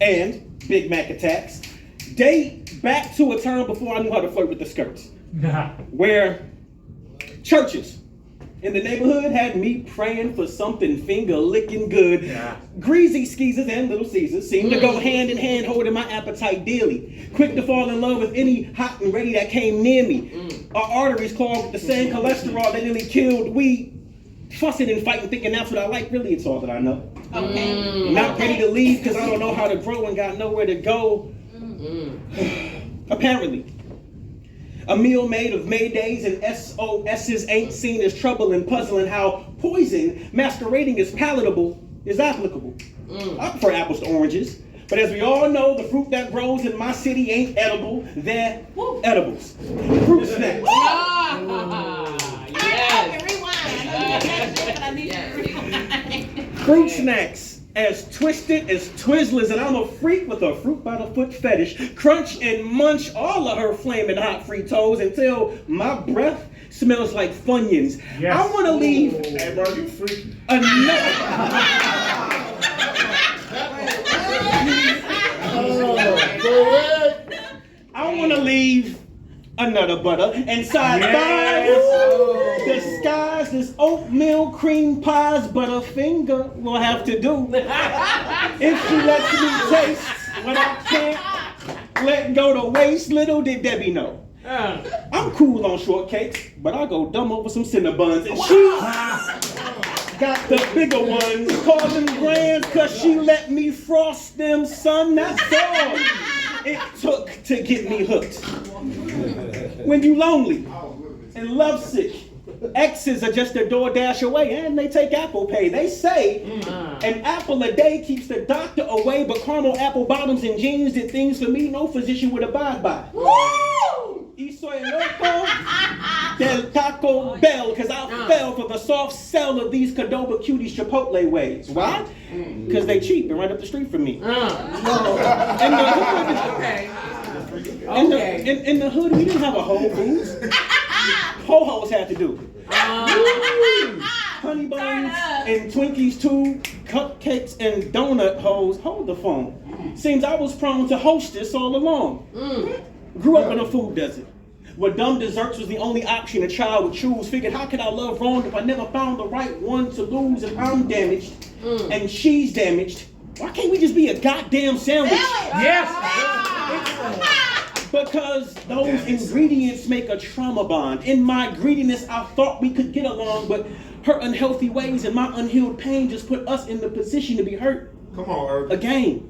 and Big Mac attacks date back to a time before I knew how to flirt with the skirts. Where churches in the neighborhood had me praying for something finger-licking good. Greasy skeezers and Little Caesars seemed to go hand in hand, holding my appetite dearly. Quick to fall in love with any hot and ready that came near me. Our arteries clogged with the same cholesterol that nearly killed. We fussing and fighting, thinking that's what I like. Really, it's all that I know. Not ready to leave because I don't know how to grow and got nowhere to go. Apparently. A meal made of Maydays and SOS's ain't seen as trouble and puzzling how poison masquerading as palatable is applicable. I prefer apples to oranges, but as we all know, the fruit that grows in my city ain't edible, they're edibles. Fruit snacks. Fruit snacks. As twisted as Twizzlers, and I'm a freak with a fruit by the foot fetish. Crunch and munch all of her flaming hot Fritos until my breath smells like Funyuns. I want to leave. Hey, bro, you freaky. I want to leave another butter inside thighs. Disguised as oatmeal cream pies, but a finger will have to do. If she lets me taste what I can't let go to waste, little did Debbie know. I'm cool on shortcakes, but I go dumb over some Cinnabons. And she got the bigger ones, call them grands, cause she let me frost them, son. That's all it took to get me hooked. When you lonely and lovesick, exes are just a DoorDash away, and they take Apple Pay. They say an apple a day keeps the doctor away, but caramel apple bottoms and jeans did things for me no physician would abide by. Y soy loco del Taco Bell, because I fell for the soft sell of these Cadoba Cuties Chipotle ways. Why? Because they cheap and right up the street from me. In the hood, we didn't have a Whole Foods. Ho-hos had to do. Honey buns and Twinkies too, cupcakes and donut hoes. Hold the phone. Seems I was prone to hostess all along. Grew up in a food desert, where dumb desserts was the only option a child would choose. Figured, how could I love wrong if I never found the right one to lose? If I'm damaged and she's damaged, why can't we just be a goddamn sandwich? Yes! Because those ingredients make a trauma bond. In my greediness, I thought we could get along, but her unhealthy ways and my unhealed pain just put us in the position to be hurt. Come on, Irv. Again.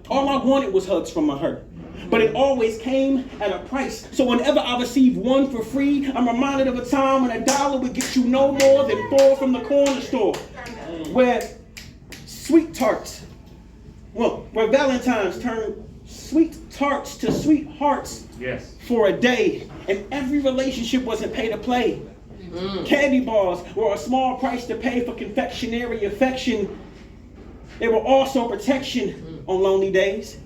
All I wanted was hugs from my hurt. But it always came at a price. So whenever I receive one for free, I'm reminded of a time when $1 would get you no more than 4 from the corner store. Where sweet tarts, where Valentine's turned sweet tarts to sweethearts for a day, and every relationship wasn't pay to play. Candy bars were a small price to pay for confectionery affection. They were also protection on lonely days.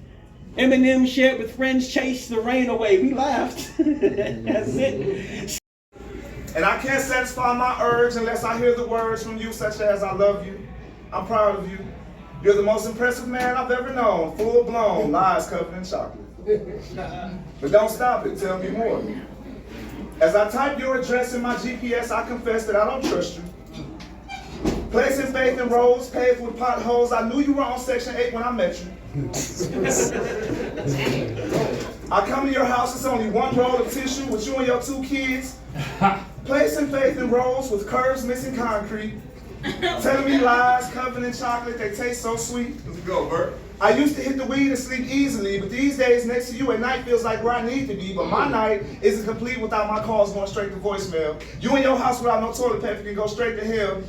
M&M shared with friends chased the rain away. We laughed. That's it. And I can't satisfy my urge unless I hear the words from you, such as I love you, I'm proud of you, you're the most impressive man I've ever known, full blown, lies covered in chocolate. But don't stop it, tell me more. As I type your address in my GPS, I confess that I don't trust you. Placing faith in roads paved with potholes, I knew you were on Section 8 when I met you. I come to your house, it's only one roll of tissue with you and your 2 kids. Placing faith in roads with curves missing concrete. Telling me lies covered in chocolate, they taste so sweet. Let's go, Bert. I used to hit the weed and sleep easily, but these days next to you at night feels like where I need to be, but my night isn't complete without my calls going straight to voicemail. You in your house without no toilet paper can go straight to hell.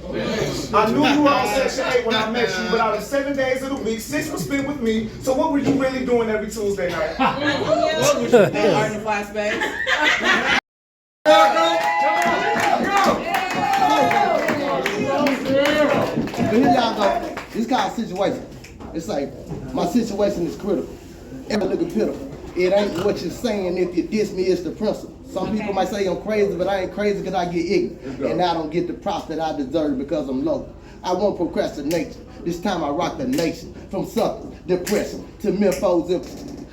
I knew you were on Section 8 when I met you, but out of 7 days of the week, 6 were spent with me, so what were you really doing every Tuesday night? What was you doing? Art in the fly space. Here y'all go. This called situation. It's like, my situation is critical. Every look at pitiful. It ain't what you're saying if you diss me, it's the principle. Some people might say I'm crazy, but I ain't crazy because I get ignorant. And I don't get the props that I deserve because I'm low. I won't procrastinate. This time I rock the nation. From something depression to menopause.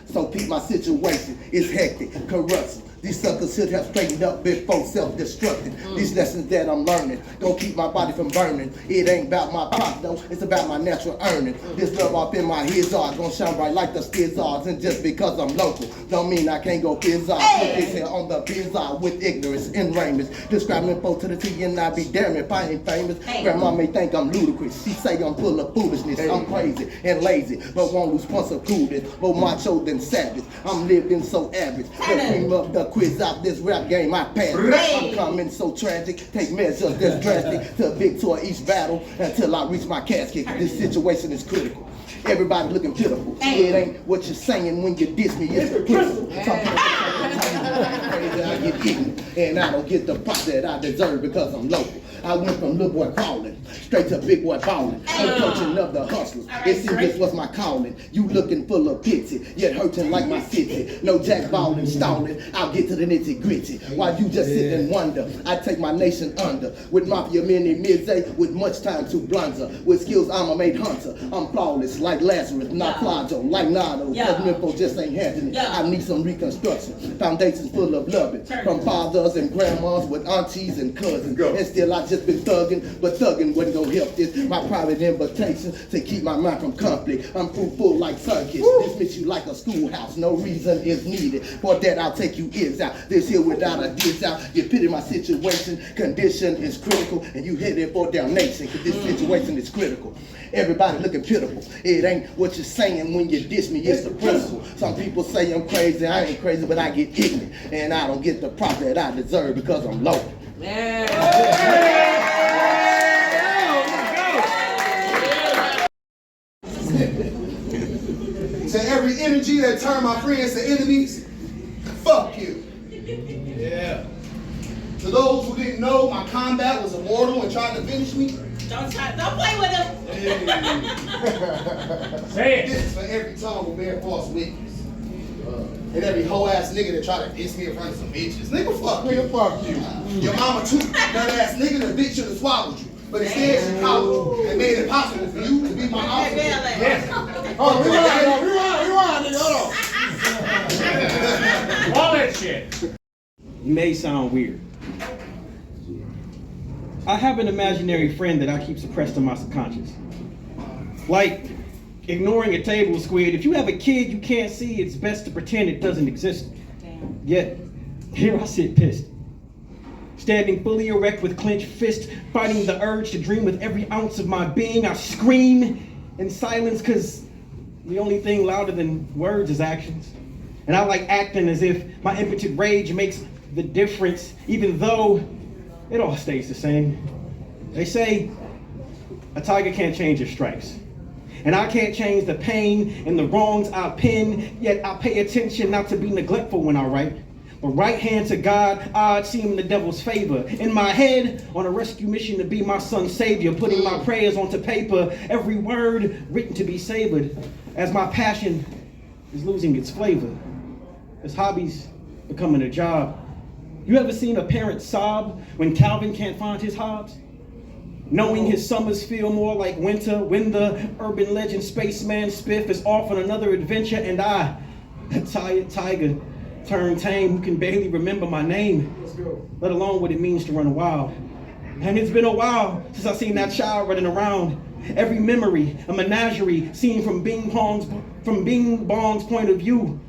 So peep my situation. It's hectic, corruption. These suckers should have straightened up before self-destructing. These lessons that I'm learning don't keep my body from burning. It ain't about my pop though, it's about my natural earning. This love up in my hizzard gonna shine bright like the skizzards. And just because I'm local, don't mean I can't go fizzard. Put this here on the bizzard with ignorance and raiments. Describe info to the T and I be damn if I ain't famous. Grandma may think I'm ludicrous. She say I'm full of foolishness. I'm crazy and lazy, but won't lose once of coolness. More macho than savage. I'm living so average. The cream of the quiz out this rap game I pass. I'm coming so tragic, take measures that's drastic to victor each battle until I reach my casket. This situation is critical. Everybody looking pitiful. It ain't what you're saying when you diss me, it's the principle. Some people crazy, I get ignorant, and I don't get the pop that I deserve because I'm local. I went from little boy crawling straight to big boy balling. I'm coaching of the hustlers. It seems this was my calling. You looking full of pity, yet hurting like my city. No jack balling, stalling. I'll get to the nitty gritty. While you just sit and wonder, I take my nation under. With mafia mini midday, with much time to blunder. With skills I'm a made hunter. I'm flawless like Lazarus, not Plato, like Nado. Cause Memphis just ain't happening. I need some reconstruction. Foundations full of loving. From fathers and grandmas with aunties and cousins. And still I just been thugging, but thugging wouldn't go help this. My private invitation to keep my mind from conflict. I'm fruitful like Sunkiss. Dismiss you like a schoolhouse. No reason is needed. For that I'll take you is out. This here without a diss out. You pity my situation. Condition is critical, and you headed for damnation. Cause this situation is critical. Everybody looking pitiful. It ain't what you're saying when you diss me, it's the principle. Some people say I'm crazy. I ain't crazy, but I get ignorant, and I don't get the prop that I deserve because I'm local. To every energy that turned my friends to enemies, fuck you. Yeah. To those who didn't know, my combat was immortal and tried to finish me. Don't play with him. Say it. This is for every tongue who bear false witness. And every hoe ass nigga that try to diss me in front of some bitches. Nigga, fuck you. Nigga, fuck you. Your mama too, nut ass nigga, the bitch should have swallowed you. But instead she collared you and made it possible for you to be my opposite. Yes. Oh, rewind, nigga, hold on. All that shit. You may sound weird. I have an imaginary friend that I keep suppressed in my subconscious. Like ignoring a table squid. If you have a kid you can't see, it's best to pretend it doesn't exist. Yet, here I sit pissed. Standing fully erect with clenched fist, fighting the urge to dream with every ounce of my being. I scream in silence because the only thing louder than words is actions. And I like acting as if my impotent rage makes the difference, even though it all stays the same. They say a tiger can't change his stripes. And I can't change the pain and the wrongs I pin, yet I pay attention not to be neglectful when I write. But right hand to God, odds seem in the devil's favor. In my head, on a rescue mission to be my son's savior, putting my prayers onto paper, every word written to be savored, as my passion is losing its flavor, as hobbies becoming a job. You ever seen a parent sob when Calvin can't find his Hobbes? Knowing his summers feel more like winter, when the urban legend spaceman Spiff is off on another adventure, and I, a tired tiger, turned tame, who can barely remember my name, let alone what it means to run wild. And it's been a while since I seen that child running around. Every memory, a menagerie, seen from Bing Bong's point of view.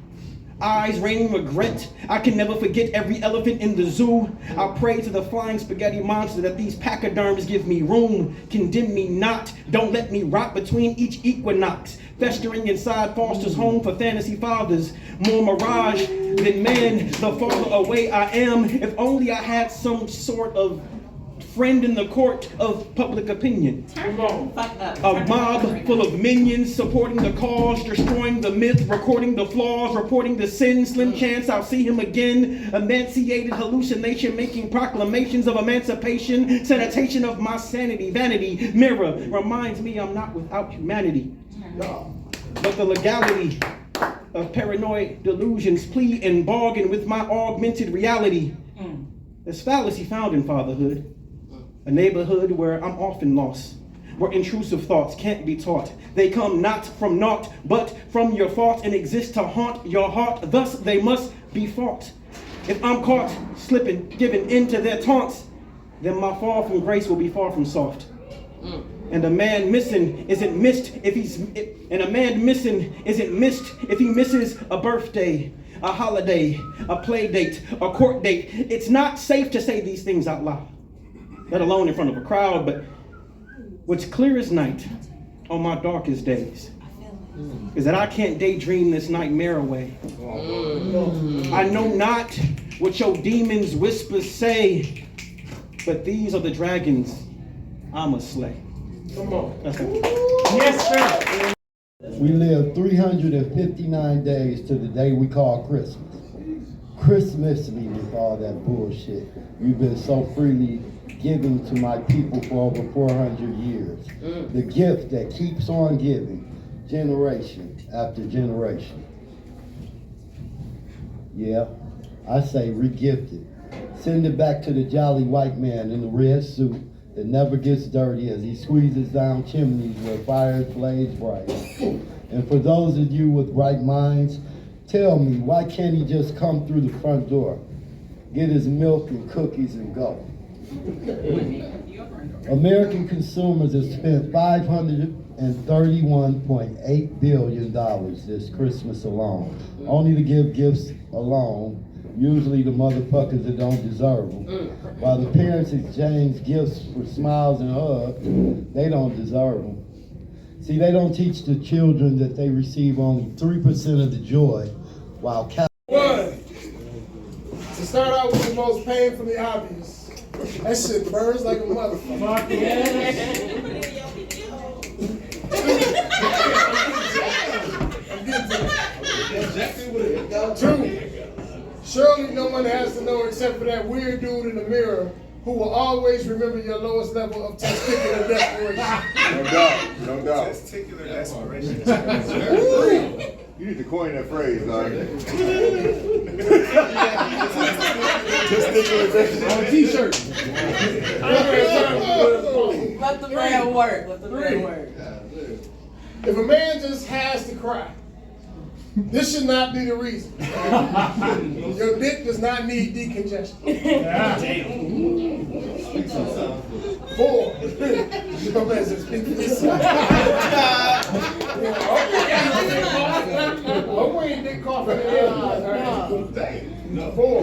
Eyes raining regret. I can never forget every elephant in the zoo. I pray to the flying spaghetti monster that these pachyderms give me room. Condemn me not. Don't let me rot between each equinox. Festering inside Foster's home for fantasy fathers. More mirage than man, the farther away I am. If only I had some sort of friend in the court of public opinion. A mob full of minions supporting the cause, destroying the myth, recording the flaws, reporting the sin. Slim chance I'll see him again. Emanciated hallucination, making proclamations of emancipation. Sanitation of my sanity, vanity, mirror reminds me I'm not without humanity. But the legality of paranoid delusions plead and bargain with my augmented reality. There's fallacy found in fatherhood. A neighborhood where I'm often lost, where intrusive thoughts can't be taught. They come not from naught, but from your thought, and exist to haunt your heart. Thus they must be fought. If I'm caught slipping, giving into their taunts, then my fall from grace will be far from soft. And a man missing isn't missed if he misses a birthday, a holiday, a play date, a court date. It's not safe to say these things out loud, let alone in front of a crowd, but what's clear as night on my darkest days is that I can't daydream this nightmare away. I know not what your demons whispers say, but these are the dragons I must slay. Come on. That's it. Yes, sir. We live 359 days to the day we call Christmas. Christmas me with all that bullshit. You've been so freely giving to my people for over 400 years. The gift that keeps on giving, generation after generation. Yeah, I say re-gift it. Send it back to the jolly white man in the red suit that never gets dirty as he squeezes down chimneys where fires blaze bright. And for those of you with right minds, tell me, why can't he just come through the front door, get his milk and cookies and go? American consumers have spent $531.8 billion this Christmas alone, only to give gifts alone, usually the motherfuckers that don't deserve them. While the parents exchange gifts for smiles and hugs, they don't deserve them. See, they don't teach the children that they receive only 3% of the joy, while One. To start out with the most painfully obvious. That shit burns like a motherfucker. Two. Surely no one has to know except for that weird dude in the mirror who will always remember your lowest level of testicular desperation. No doubt. Testicular desperation. You need to coin that phrase, dog. On a t-shirt. Let the man work. Let the man work. If a man just has to cry, this should not be the reason. Your dick does not need decongestion. Four. Your man says, speak for yourself. Okay, dick coughing in the air. Four.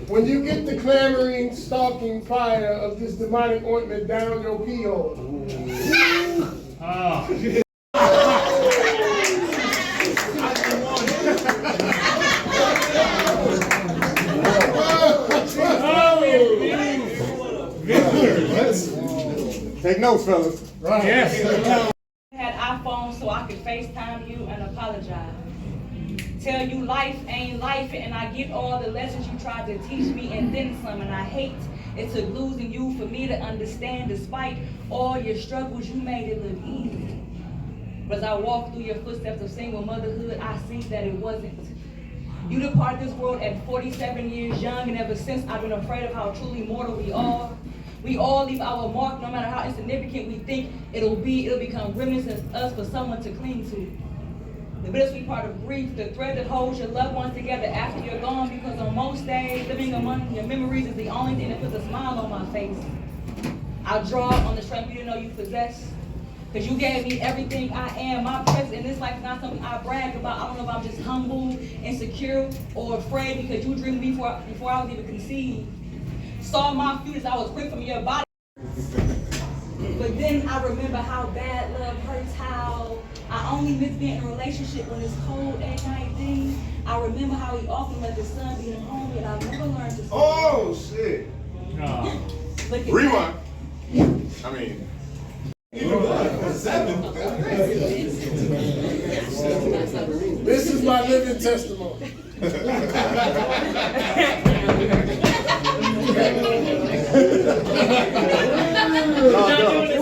When you get the clamoring, stalking fire of this demonic ointment down your pee hole. Take notes, fellas. Yes. I had iPhone so I could FaceTime you and apologize. Tell you life ain't life, and I get all the lessons you tried to teach me and then some, and I hate it took losing you for me to understand. Despite all your struggles, you made it look easy. But as I walk through your footsteps of single motherhood, I see that it wasn't. You departed this world at 47 years young, and ever since I've been afraid of how truly mortal we are. We all leave our mark, no matter how insignificant we think it'll become remnants of us for someone to cling to. The bittersweet part of grief, the thread that holds your loved ones together after you're gone, because on most days, living among your memories is the only thing that puts a smile on my face. I draw on the strength you didn't know you possess, because you gave me everything I am. My presence in this life is not something I brag about. I don't know if I'm just humble, insecure, or afraid, because you dreamed me before I was even conceived. Saw my fetus, I was ripped from your body. But then I remember how bad love hurts, how I only miss being in a relationship when it's cold at night. Then I remember how he often let the sun be home, yet I've never learned to. Oh shit. Look at Rewind. that. I mean, This is my living testimony. no.